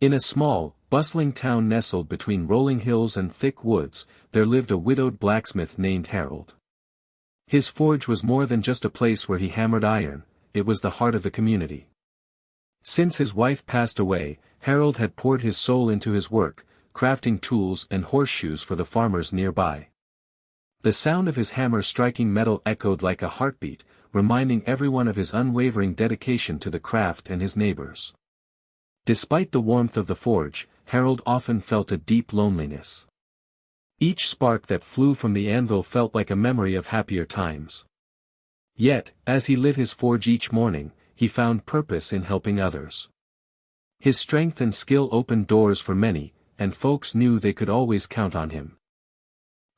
In a small, bustling town nestled between rolling hills and thick woods, there lived a widowed blacksmith named Harold. His forge was more than just a place where he hammered iron, it was the heart of the community. Since his wife passed away, Harold had poured his soul into his work, crafting tools and horseshoes for the farmers nearby. The sound of his hammer striking metal echoed like a heartbeat, reminding everyone of his unwavering dedication to the craft and his neighbors. Despite the warmth of the forge, Harold often felt a deep loneliness. Each spark that flew from the anvil felt like a memory of happier times. Yet, as he lit his forge each morning, he found purpose in helping others. His strength and skill opened doors for many, and folks knew they could always count on him.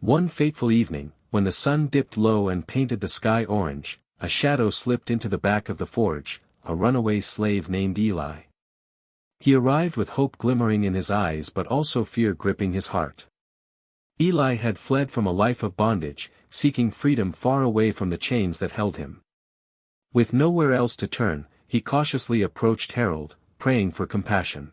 One fateful evening, when the sun dipped low and painted the sky orange, a shadow slipped into the back of the forge, a runaway slave named Eli. He arrived with hope glimmering in his eyes but also fear gripping his heart. Eli had fled from a life of bondage, seeking freedom far away from the chains that held him. With nowhere else to turn, he cautiously approached Harold, praying for compassion.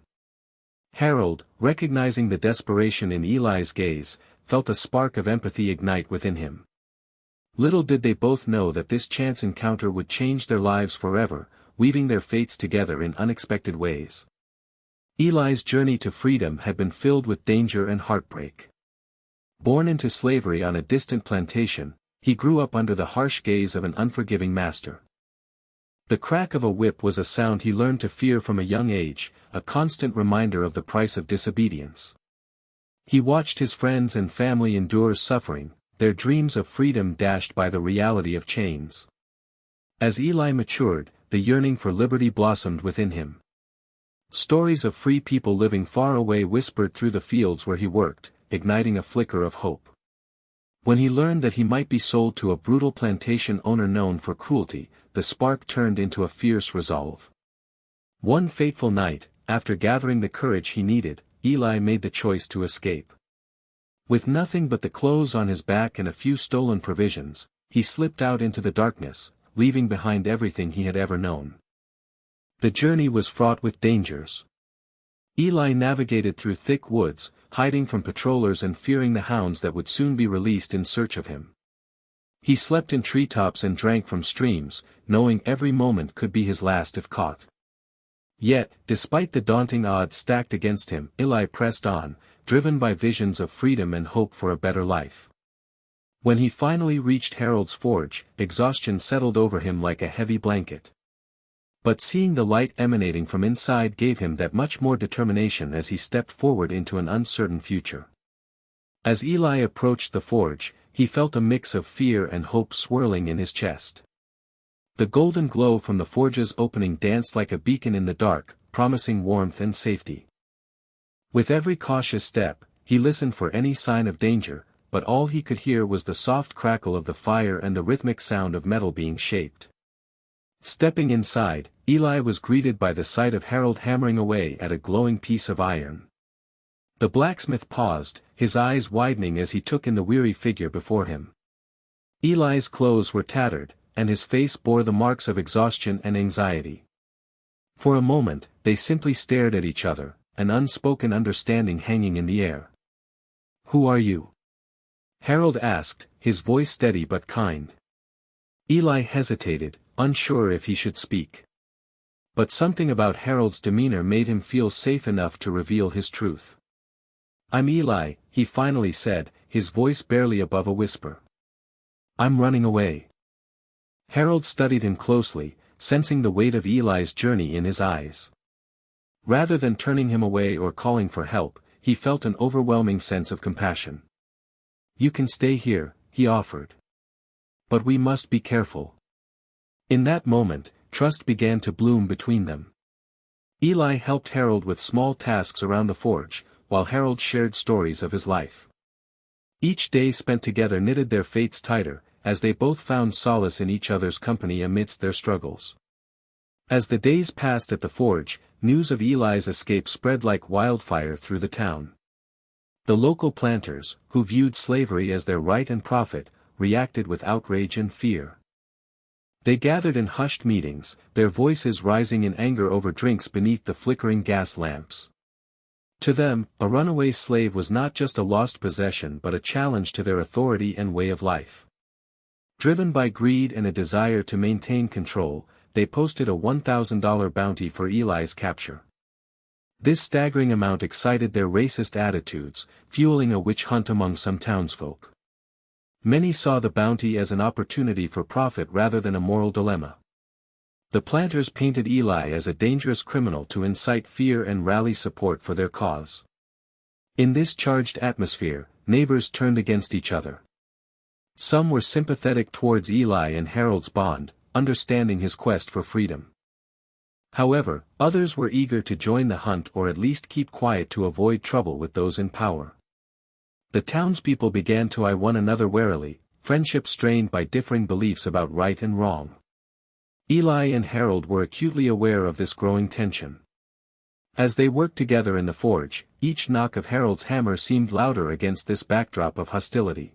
Harold, recognizing the desperation in Eli's gaze, felt a spark of empathy ignite within him. Little did they both know that this chance encounter would change their lives forever, weaving their fates together in unexpected ways. Eli's journey to freedom had been filled with danger and heartbreak. Born into slavery on a distant plantation, he grew up under the harsh gaze of an unforgiving master. The crack of a whip was a sound he learned to fear from a young age, a constant reminder of the price of disobedience. He watched his friends and family endure suffering, their dreams of freedom dashed by the reality of chains. As Eli matured, the yearning for liberty blossomed within him. Stories of free people living far away whispered through the fields where he worked, igniting a flicker of hope. When he learned that he might be sold to a brutal plantation owner known for cruelty, the spark turned into a fierce resolve. One fateful night, after gathering the courage he needed, Eli made the choice to escape. With nothing but the clothes on his back and a few stolen provisions, he slipped out into the darkness, leaving behind everything he had ever known. The journey was fraught with dangers. Eli navigated through thick woods, hiding from patrollers and fearing the hounds that would soon be released in search of him. He slept in treetops and drank from streams, knowing every moment could be his last if caught. Yet, despite the daunting odds stacked against him, Eli pressed on, driven by visions of freedom and hope for a better life. When he finally reached Harold's forge, exhaustion settled over him like a heavy blanket. But seeing the light emanating from inside gave him that much more determination as he stepped forward into an uncertain future. As Eli approached the forge, he felt a mix of fear and hope swirling in his chest. The golden glow from the forge's opening danced like a beacon in the dark, promising warmth and safety. With every cautious step, he listened for any sign of danger, but all he could hear was the soft crackle of the fire and the rhythmic sound of metal being shaped. Stepping inside, Eli was greeted by the sight of Harold hammering away at a glowing piece of iron. The blacksmith paused, his eyes widening as he took in the weary figure before him. Eli's clothes were tattered, and his face bore the marks of exhaustion and anxiety. For a moment, they simply stared at each other, an unspoken understanding hanging in the air. "Who are you?" Harold asked, his voice steady but kind. Eli hesitated, unsure if he should speak. But something about Harold's demeanor made him feel safe enough to reveal his truth. "I'm Eli," he finally said, his voice barely above a whisper. "I'm running away." Harold studied him closely, sensing the weight of Eli's journey in his eyes. Rather than turning him away or calling for help, he felt an overwhelming sense of compassion. "You can stay here," he offered. "But we must be careful." In that moment, trust began to bloom between them. Eli helped Harold with small tasks around the forge, while Harold shared stories of his life. Each day spent together knitted their fates tighter, as they both found solace in each other's company amidst their struggles. As the days passed at the forge, news of Eli's escape spread like wildfire through the town. The local planters, who viewed slavery as their right and profit, reacted with outrage and fear. They gathered in hushed meetings, their voices rising in anger over drinks beneath the flickering gas lamps. To them, a runaway slave was not just a lost possession but a challenge to their authority and way of life. Driven by greed and a desire to maintain control, they posted a $1,000 bounty for Eli's capture. This staggering amount excited their racist attitudes, fueling a witch hunt among some townsfolk. Many saw the bounty as an opportunity for profit rather than a moral dilemma. The planters painted Eli as a dangerous criminal to incite fear and rally support for their cause. In this charged atmosphere, neighbors turned against each other. Some were sympathetic towards Eli and Harold's bond, understanding his quest for freedom. However, others were eager to join the hunt or at least keep quiet to avoid trouble with those in power. The townspeople began to eye one another warily, friendship strained by differing beliefs about right and wrong. Eli and Harold were acutely aware of this growing tension. As they worked together in the forge, each knock of Harold's hammer seemed louder against this backdrop of hostility.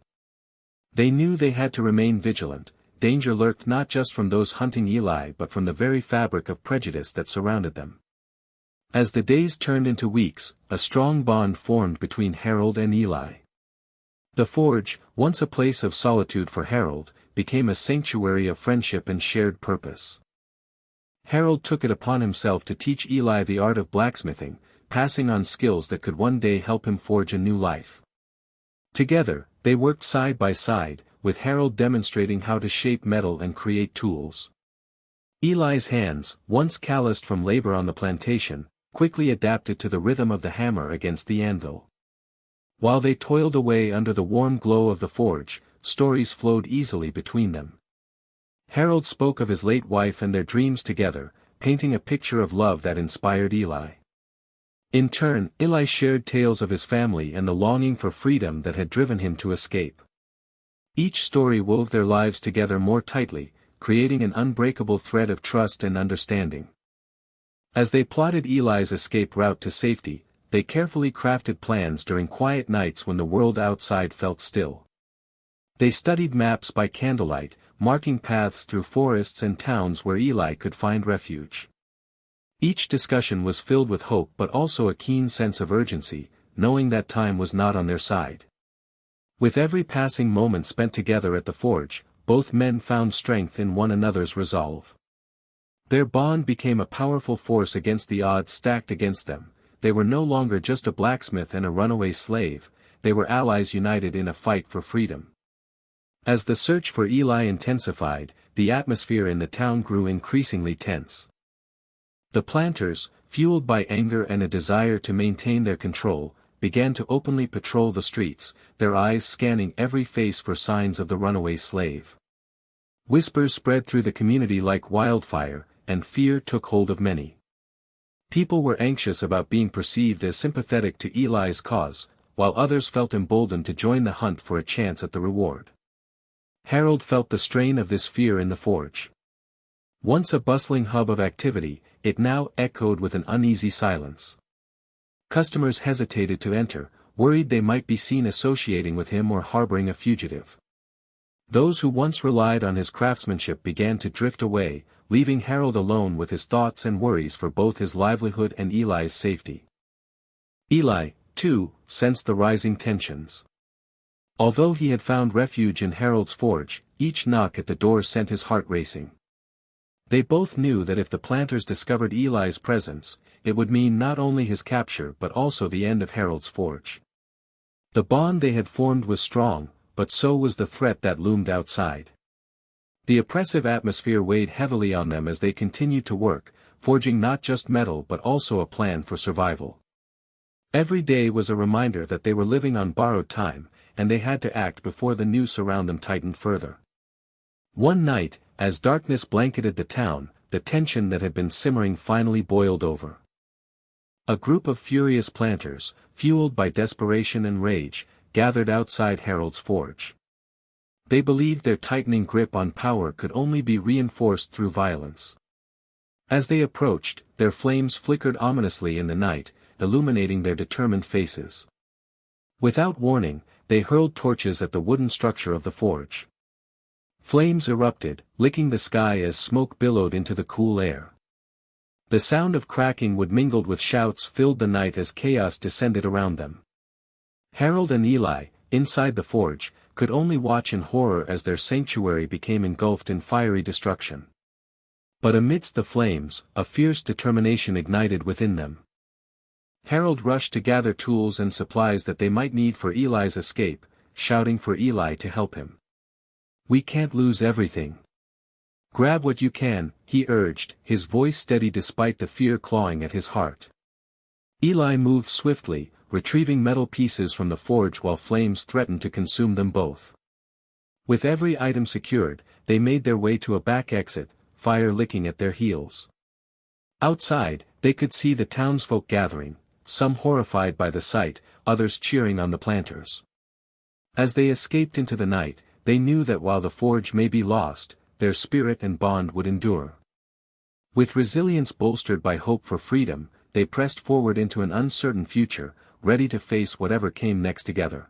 They knew they had to remain vigilant. Danger lurked not just from those hunting Eli but from the very fabric of prejudice that surrounded them. As the days turned into weeks, a strong bond formed between Harold and Eli. The forge, once a place of solitude for Harold, became a sanctuary of friendship and shared purpose. Harold took it upon himself to teach Eli the art of blacksmithing, passing on skills that could one day help him forge a new life. Together, they worked side by side, with Harold demonstrating how to shape metal and create tools. Eli's hands, once calloused from labor on the plantation, quickly adapted to the rhythm of the hammer against the anvil. While they toiled away under the warm glow of the forge, stories flowed easily between them. Harold spoke of his late wife and their dreams together, painting a picture of love that inspired Eli. In turn, Eli shared tales of his family and the longing for freedom that had driven him to escape. Each story wove their lives together more tightly, creating an unbreakable thread of trust and understanding. As they plotted Eli's escape route to safety, they carefully crafted plans during quiet nights when the world outside felt still. They studied maps by candlelight, marking paths through forests and towns where Eli could find refuge. Each discussion was filled with hope but also a keen sense of urgency, knowing that time was not on their side. With every passing moment spent together at the forge, both men found strength in one another's resolve. Their bond became a powerful force against the odds stacked against them. They were no longer just a blacksmith and a runaway slave, they were allies united in a fight for freedom. As the search for Eli intensified, the atmosphere in the town grew increasingly tense. The planters, fueled by anger and a desire to maintain their control, began to openly patrol the streets, their eyes scanning every face for signs of the runaway slave. Whispers spread through the community like wildfire, and fear took hold of many. People were anxious about being perceived as sympathetic to Eli's cause, while others felt emboldened to join the hunt for a chance at the reward. Harold felt the strain of this fear in the forge. Once a bustling hub of activity, it now echoed with an uneasy silence. Customers hesitated to enter, worried they might be seen associating with him or harboring a fugitive. Those who once relied on his craftsmanship began to drift away, leaving Harold alone with his thoughts and worries for both his livelihood and Eli's safety. Eli, too, sensed the rising tensions. Although he had found refuge in Harold's forge, each knock at the door sent his heart racing. They both knew that if the planters discovered Eli's presence, it would mean not only his capture but also the end of Harold's forge. The bond they had formed was strong, but so was the threat that loomed outside. The oppressive atmosphere weighed heavily on them as they continued to work, forging not just metal but also a plan for survival. Every day was a reminder that they were living on borrowed time, and they had to act before the noose around them tightened further. One night, as darkness blanketed the town, the tension that had been simmering finally boiled over. A group of furious planters, fueled by desperation and rage, gathered outside Harold's forge. They believed their tightening grip on power could only be reinforced through violence. As they approached, their flames flickered ominously in the night, illuminating their determined faces. Without warning, they hurled torches at the wooden structure of the forge. Flames erupted, licking the sky as smoke billowed into the cool air. The sound of cracking wood mingled with shouts filled the night as chaos descended around them. Harold and Eli, inside the forge, could only watch in horror as their sanctuary became engulfed in fiery destruction. But amidst the flames, a fierce determination ignited within them. Harold rushed to gather tools and supplies that they might need for Eli's escape, shouting for Eli to help him. "We can't lose everything. Grab what you can," he urged, his voice steady despite the fear clawing at his heart. Eli moved swiftly, retrieving metal pieces from the forge while flames threatened to consume them both. With every item secured, they made their way to a back exit, fire licking at their heels. Outside, they could see the townsfolk gathering, some horrified by the sight, others cheering on the planters. As they escaped into the night, they knew that while the forge may be lost, their spirit and bond would endure. With resilience bolstered by hope for freedom, they pressed forward into an uncertain future, ready to face whatever came next together.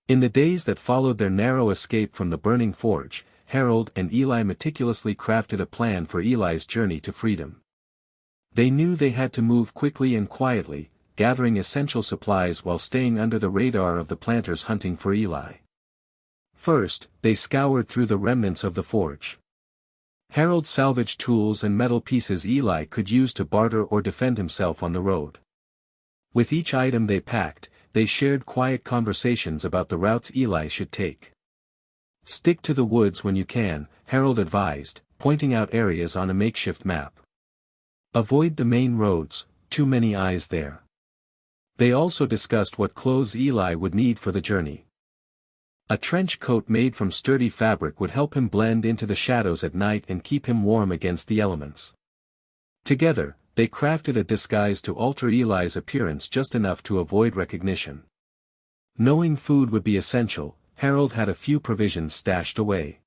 In the days that followed their narrow escape from the burning forge, Harold and Eli meticulously crafted a plan for Eli's journey to freedom. They knew they had to move quickly and quietly, gathering essential supplies while staying under the radar of the planters hunting for Eli. First, they scoured through the remnants of the forge. Harold salvaged tools and metal pieces Eli could use to barter or defend himself on the road. With each item they packed, they shared quiet conversations about the routes Eli should take. "Stick to the woods when you can," Harold advised, pointing out areas on a makeshift map. "Avoid the main roads, too many eyes there." They also discussed what clothes Eli would need for the journey. A trench coat made from sturdy fabric would help him blend into the shadows at night and keep him warm against the elements. Together, they crafted a disguise to alter Eli's appearance just enough to avoid recognition. Knowing food would be essential, Harold had a few provisions stashed away.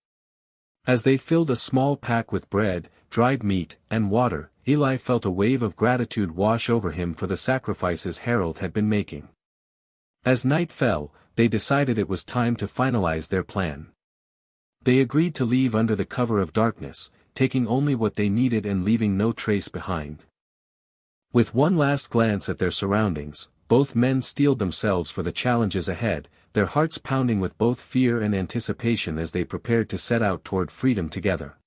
As they filled a small pack with bread, dried meat, and water, Eli felt a wave of gratitude wash over him for the sacrifices Harold had been making. As night fell, they decided it was time to finalize their plan. They agreed to leave under the cover of darkness, taking only what they needed and leaving no trace behind. With one last glance at their surroundings, both men steeled themselves for the challenges ahead, their hearts pounding with both fear and anticipation as they prepared to set out toward freedom together.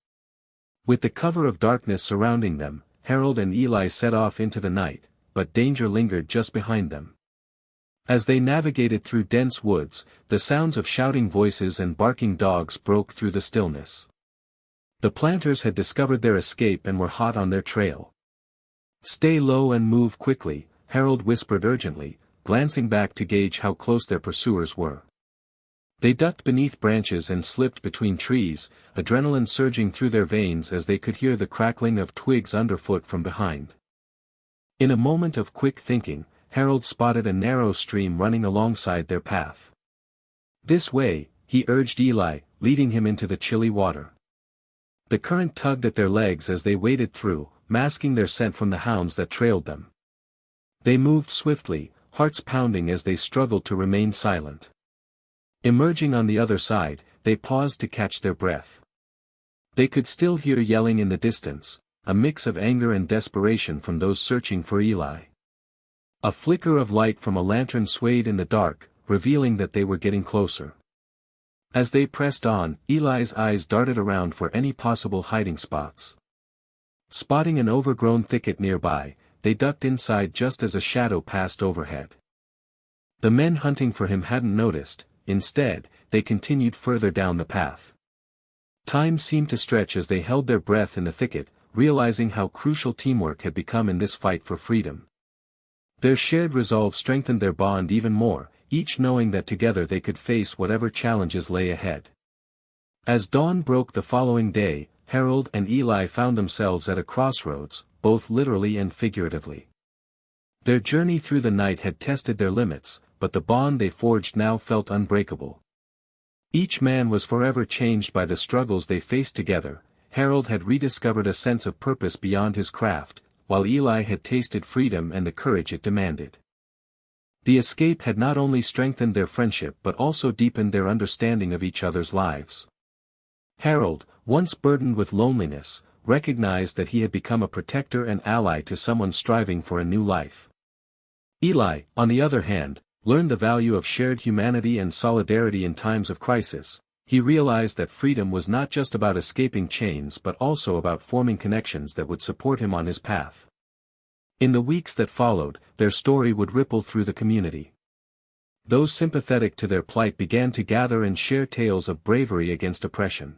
With the cover of darkness surrounding them, Harold and Eli set off into the night, but danger lingered just behind them. As they navigated through dense woods, the sounds of shouting voices and barking dogs broke through the stillness. The planters had discovered their escape and were hot on their trail. "Stay low and move quickly," Harold whispered urgently, glancing back to gauge how close their pursuers were. They ducked beneath branches and slipped between trees, adrenaline surging through their veins as they could hear the crackling of twigs underfoot from behind. In a moment of quick thinking, Harold spotted a narrow stream running alongside their path. "This way," he urged Eli, leading him into the chilly water. The current tugged at their legs as they waded through, masking their scent from the hounds that trailed them. They moved swiftly, hearts pounding as they struggled to remain silent. Emerging on the other side, they paused to catch their breath. They could still hear yelling in the distance, a mix of anger and desperation from those searching for Eli. A flicker of light from a lantern swayed in the dark, revealing that they were getting closer. As they pressed on, Eli's eyes darted around for any possible hiding spots. Spotting an overgrown thicket nearby, they ducked inside just as a shadow passed overhead. The men hunting for him hadn't noticed. Instead, they continued further down the path. Time seemed to stretch as they held their breath in the thicket, realizing how crucial teamwork had become in this fight for freedom. Their shared resolve strengthened their bond even more, each knowing that together they could face whatever challenges lay ahead. As dawn broke the following day, Harold and Eli found themselves at a crossroads, both literally and figuratively. Their journey through the night had tested their limits, but the bond they forged now felt unbreakable. Each man was forever changed by the struggles they faced together. Harold had rediscovered a sense of purpose beyond his craft, while Eli had tasted freedom and the courage it demanded. The escape had not only strengthened their friendship but also deepened their understanding of each other's lives. Harold, once burdened with loneliness, recognized that he had become a protector and ally to someone striving for a new life. Eli, on the other hand, learned the value of shared humanity and solidarity in times of crisis. He realized that freedom was not just about escaping chains but also about forming connections that would support him on his path. In the weeks that followed, their story would ripple through the community. Those sympathetic to their plight began to gather and share tales of bravery against oppression.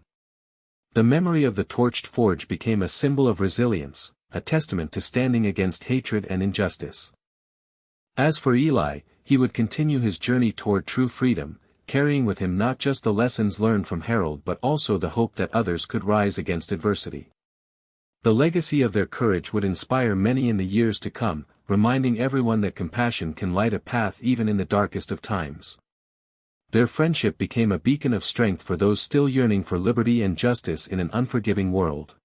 The memory of the torched forge became a symbol of resilience, a testament to standing against hatred and injustice. As for Eli, he would continue his journey toward true freedom, carrying with him not just the lessons learned from Harold but also the hope that others could rise against adversity. The legacy of their courage would inspire many in the years to come, reminding everyone that compassion can light a path even in the darkest of times. Their friendship became a beacon of strength for those still yearning for liberty and justice in an unforgiving world.